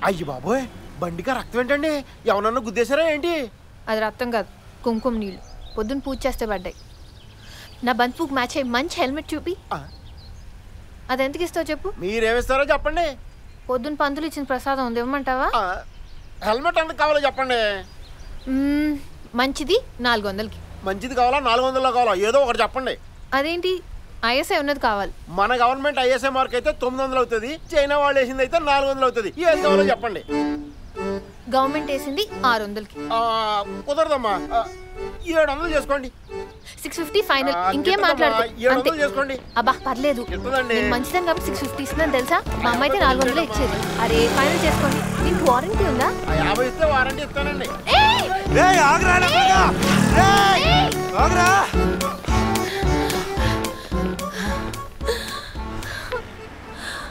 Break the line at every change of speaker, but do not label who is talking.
అయ్యి బాబోయ్, బండిగా రక్తం ఏంటండి? ఎవరన్నా గుద్దేశారా ఏంటి?
అది రక్తం కాదు, కుంకుమ నీళ్ళు. పొద్దున్న పూజ చేస్తే పడ్డాయి. నా బంతిపూకి మ్యాచ్ అయ్యి మంచి హెల్మెట్ చూపి. అది ఎంతకి ఇస్తావు చెప్పు?
మీరేమిస్తారో చెప్పండి.
పొద్దున్న పంతులు ఇచ్చిన ప్రసాదం ఉంది, ఇవ్వమంటావా?
హెల్మెట్ ఎంత కావాలో చెప్పండి.
మంచిది 400కి.
మంచిది కావాలా 400లో కావాలా? ఏదో ఒకటి చెప్పండి.
అదేంటి, ఐఎస్ఐ ఉన్నది కావాలి.
మన గవర్నమెంట్ ఐఎస్ఐ మార్క్ అయితే 900 అవుతుంది, చైనా వాళ్ళు వేసింది అయితే 400 అవుతుంది. ఏది కావాలో చెప్పండి.
గవర్నమెంట్ వేసింది 600కి.
కుదరదమ్మా, 700 చేసుకోండి.
650 ఫైనల్. ఇంకేం మాట్లాడుతుంది?
700 చేసుకోండి.
అబ్బా పర్లేదు, మంచిదని కాబట్టి 650 ఇస్తుందని తెలుసా? మా అమ్మ అయితే 400 ఇచ్చేది. అరే ఫైనల్ చేసుకోండి. నీకు వారంటీ ఉందా?
50 ఇస్తే వారంటీ ఇస్తానండి.